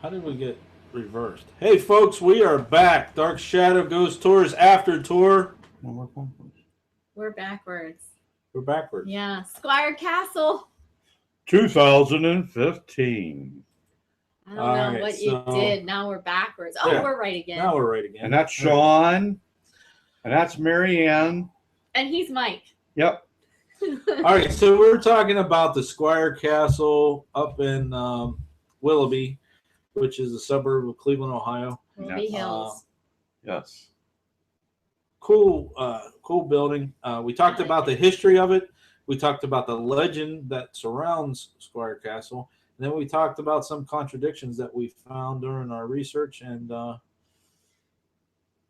How did we get reversed? Hey, folks, we are back. Dark Shadow Ghost Tours After Tour. We're backwards. We're backwards. Yeah, Squire Castle. 2015. I don't know what you did. Now we're backwards. Oh, yeah. We're right again. Now we're right again. And that's Sean. And that's Mary Ann. And he's Mike. Yep. All right, so we're talking about the Squire Castle up in Willoughby, which is a suburb of Cleveland, Ohio. Willoughby Hills. Yes. Cool building. We talked about the history of it. We talked about the legend that surrounds Squire Castle. And then we talked about some contradictions that we found during our research. And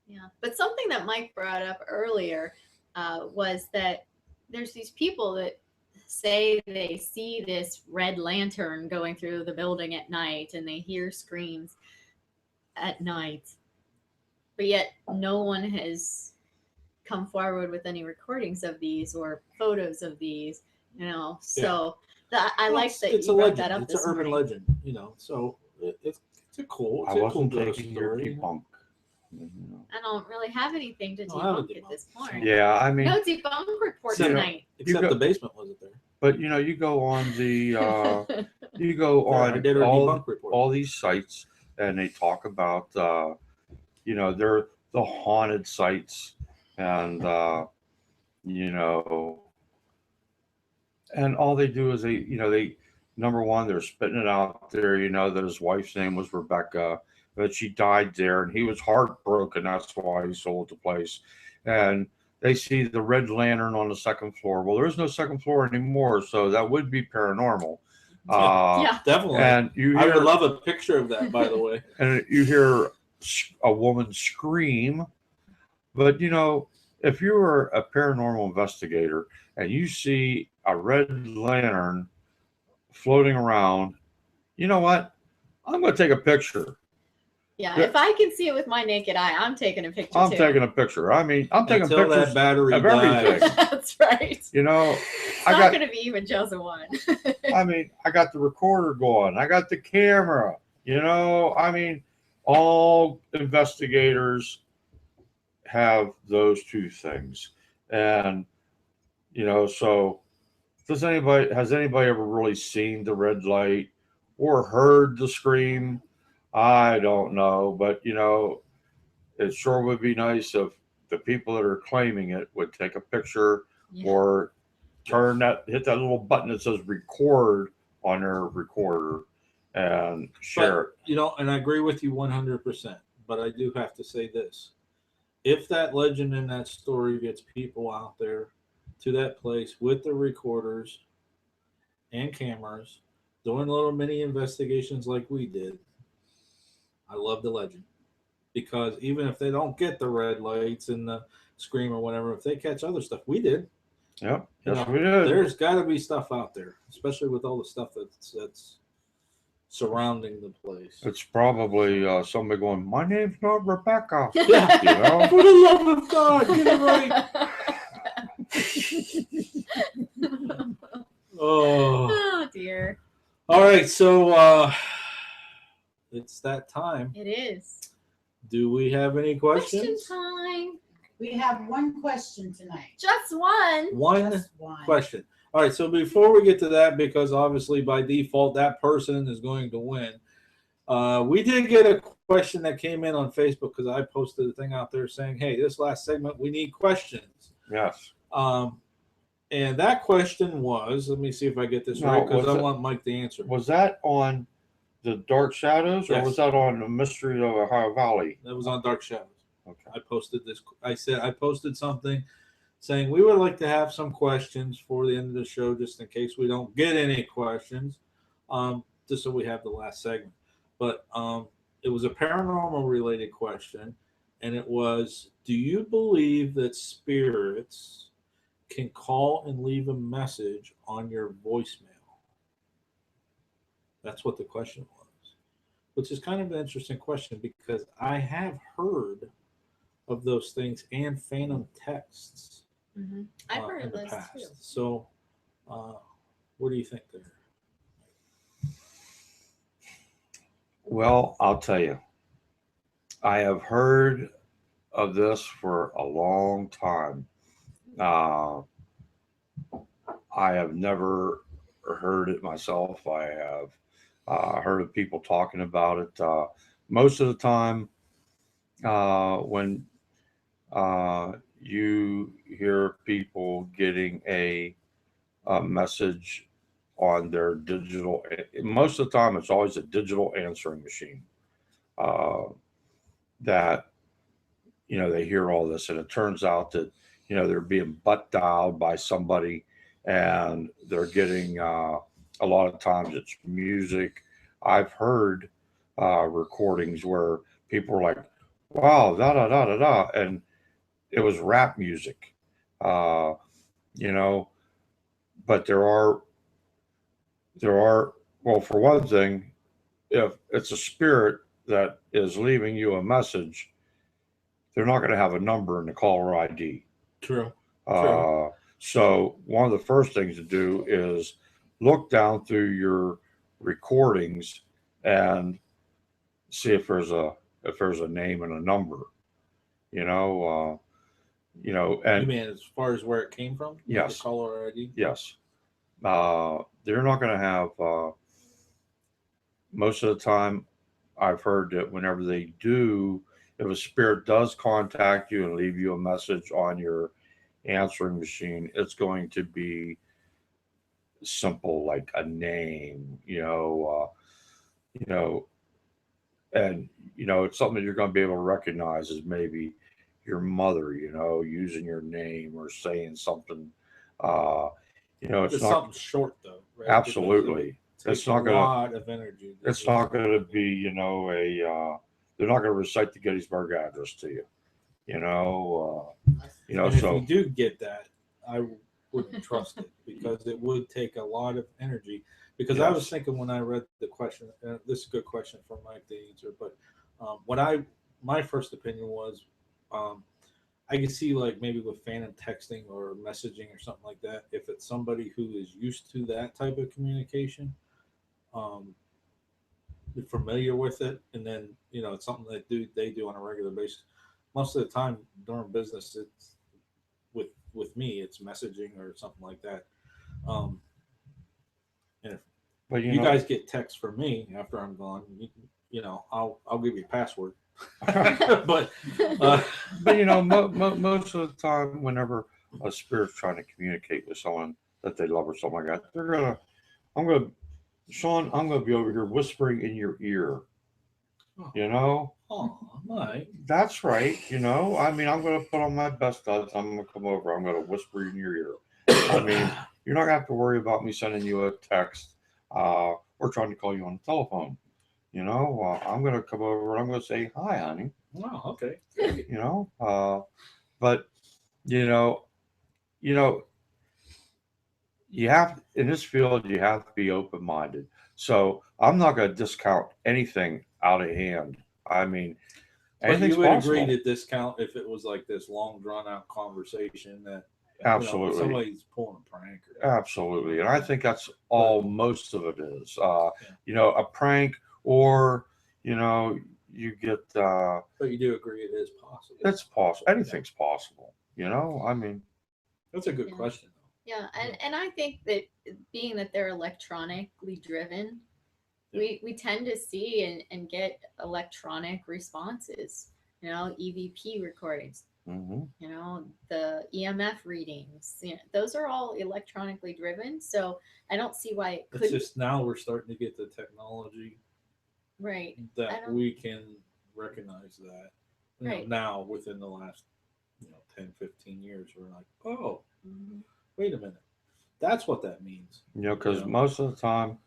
yeah, but something that Mike brought up earlier was that there's these people that say they see this red lantern going through the building at night and they hear screams at night. But yet no one has come forward with any recordings of these or photos of these, So I like that you brought that up. It's an urban legend, So it's a cool. It's I cool wasn't taking your story. debunk. I don't really have anything to debunk at this point. Yeah, I mean, no debunk report tonight. Except the basement wasn't there. But you go on the all these sites and they talk about they're the haunted sites and and all they do is they number one, they're spitting it out there, that his wife's name was Rebecca, that she died there and he was heartbroken. That's why he sold the place. And they see the red lantern on the second floor. Well, there is no second floor anymore, so that would be paranormal. Yeah, definitely. And I would love a picture of that, by the way. And you hear a woman scream. But, if you were a paranormal investigator and you see a red lantern floating around, you know what? I'm going to take a picture. Yeah, if I can see it with my naked eye, I'm taking a picture I'm too. taking a picture. I mean, I'm taking Until pictures that battery of everything. That's right. It's not going to be even just one. I mean, I got the recorder going. I got the camera. I mean, all investigators have those two things. And, so has anybody ever really seen the red light or heard the scream? I don't know, but it sure would be nice if the people that are claiming it would take a picture or hit that little button that says record on their recorder and share it. And I agree with you 100%, but I do have to say this. If that legend in that story gets people out there to that place with the recorders and cameras, doing little mini investigations like we did, I love the legend, because even if they don't get the red lights and the scream or whatever, if they catch other stuff, we did. Yep. Yes, we did. There's got to be stuff out there, especially with all the stuff that's surrounding the place. It's probably somebody going, "My name's not Rebecca." Yeah. For the love of God, get it right. Oh dear. All right, so it's that time. It is. Do we have any questions? Question time. We have one question tonight. Just one. One question. All right, so before we get to that, because obviously by default that person is going to win, we did get a question that came in on Facebook because I posted a thing out there saying, hey, this last segment, we need questions. Yes. And that question was, let me see if I get this right, because I want Mike to answer. Was that on the Dark Shadows, or was that on the Mystery of Ohio Valley? That was on Dark Shadows. Okay. I posted this. I posted something saying we would like to have some questions for the end of the show, just in case we don't get any questions, just so we have the last segment. But it was a paranormal related question, and it was, do you believe that spirits can call and leave a message on your voicemail? That's what the question was, which is kind of an interesting question because I have heard of those things and phantom texts. Mm-hmm. I've heard of those too. So, what do you think there? Well, I'll tell you, I have heard of this for a long time. Uh, I have never heard it myself. I have heard of people talking about it. Most of the time, when you hear people getting a message on their digital, most of the time it's always a digital answering machine uh, that they hear all this, and it turns out that they're being butt dialed by somebody, and they're getting a lot of times it's music. I've heard recordings where people are like, "Wow, da da da da da," and it was rap music, uh, you know. But there are well, for one thing, if it's a spirit that is leaving you a message, they're not going to have a number in the caller ID. True. Uh, so one of the first things to do is look down through your recordings and see if there's a name and a number. You know, You and mean as far as where it came from? Like yes, the caller ID? yes, they're not going to have. Most of the time, I've heard that whenever they do, if a spirit does contact you and leave you a message on your answering machine, it's going to be simple, like a name, you know, and it's something that you're going to be able to recognize as maybe your mother, using your name or saying something. Uh, it's It's not something short though, right? Because absolutely. it takes It's a not gonna. lot of energy. It's not gonna be, a. They're not gonna recite the Gettysburg Address to you. You know. And if you So do get that, I wouldn't trust it because it would take a lot of energy. Because I was yes. thinking when I read the question, this is a good question for Mike to answer. But what I my first opinion was, um, I could see like maybe with phantom texting or messaging or something like that. If it's somebody who is used to that type of communication, um, they're familiar with it, and then it's something that they do on a regular basis. Most of the time during business, it's with me, it's messaging or something like that. Um, and if But you guys get texts from me after I'm gone, I'll give you a password. but uh, but most of the time, whenever a spirit's trying to communicate with someone that they love or something like that, I'm gonna, Sean, I'm gonna be over here whispering in your ear. You know, oh, my. that's right. I mean, I'm gonna put on my best odds. I'm gonna come over. I'm gonna whisper in your ear. I mean, you're not gonna have to worry about me sending you a text or trying to call you on the telephone. I'm gonna come over and I'm gonna say hi, honey. Wow. Okay. But you know, you know, you have in this field you have to be open minded. So I'm not gonna discount anything out of hand. I mean, But anything's you would agree possible. to discount if it was like this long drawn out conversation that Absolutely. somebody's pulling a prank or Absolutely. And I think that's all most of it is. yeah. A prank or, you know, you get But you do agree it is possible. it's possible. Anything's possible. I mean, That's a good Yeah. question though. Yeah, and I think that being that they're electronically driven, we tend to see and get electronic responses. EVP recordings. hmm The EMF readings. Those are all electronically driven. So I don't see why it It's couldn't. just now we're starting to get the technology Right. I that don't. we can recognize that. Right. Now within the last 10, 15 years, we're like, oh, Mhm. wait a minute. That's what that means. because Yeah. most of the time,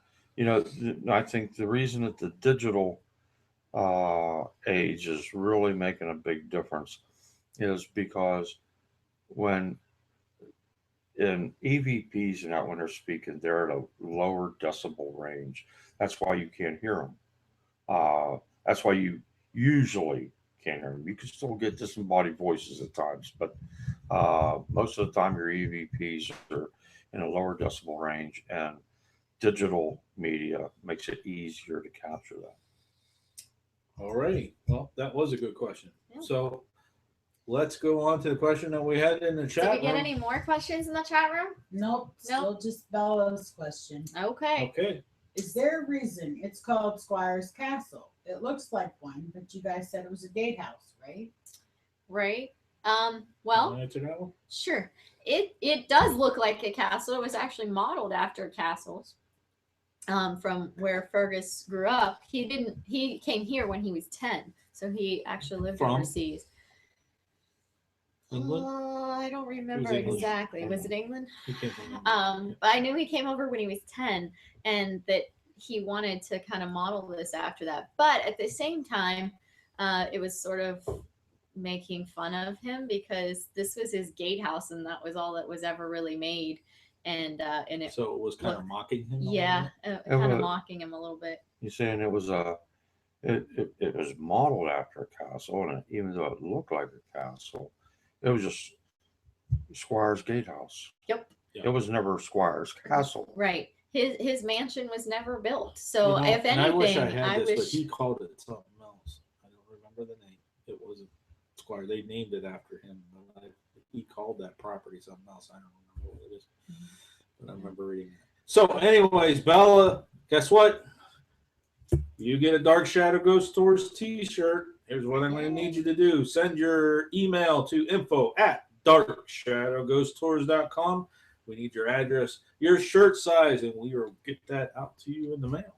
I think the reason that the digital age is really making a big difference is because when in EVPs and that when they're speaking, they're at a lower decibel range. That's why you can't hear them. That's why you usually can't hear them. You can still get disembodied voices at times, but most of the time your EVPs are in a lower decibel range, and digital media makes it easier to capture that. All right. Well, that was a good question. Yeah. So let's go on to the question that we had in the chat Did we get room. any more questions in the chat room? Nope, still just Bella's question. Okay. Okay. Is there a reason it's called Squire's Castle? It looks like one, but you guys said it was a gatehouse, right? Right. Wanna Well, answer that one? sure. It does look like a castle. It was actually modeled after castles. From where Fergus grew up. He came here when he was 10. So he actually lived From? overseas. England? I don't remember English. exactly. Was it England? He came from England. But I knew he came over when he was 10 and that he wanted to kind of model this after that. But at the same time, it was sort of making fun of him because this was his gatehouse and that was all that was ever really made. And it, So it was kind of mocking him. a little yeah, bit? kind of mocking him a little bit. You're saying it was it was modeled after a castle, and even though it looked like a castle, it was just Squire's gatehouse. Yep. Yeah. It was never Squire's castle. Right. His mansion was never built. So You know, if and anything, I wish I had this, but wish he called it something else. I don't remember the name. It wasn't Squire. They named it after him. But he called that property something else. I don't remember what it is. But I remember reading it. So, anyways, Bella, guess what? You get a Dark Shadow Ghost Tours T-shirt. Here's what I'm going to need you to do. Send your email to info@darkshadowghosttours.com. We need your address, your shirt size, and we will get that out to you in the mail.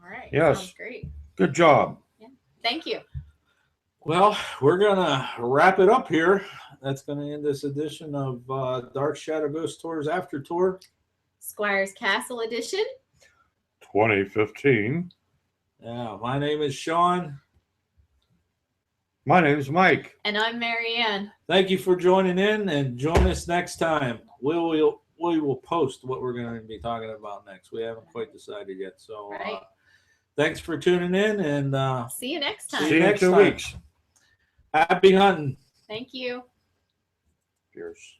All right. Yes. Sounds great. Good job. Thank you. Well, we're going to wrap it up here. That's going to end this edition of Dark Shadow Ghost Tours After Tour. Squire's Castle Edition. 2015. Yeah, my name is Sean. My name's Mike. And I'm Marianne. Thank you for joining in, and join us next time. We will post what we're going to be talking about next. We haven't quite decided yet. So Right. Thanks for tuning in, and See you next time. See you in next 2 time. weeks. Happy hunting. Thank you. Cheers.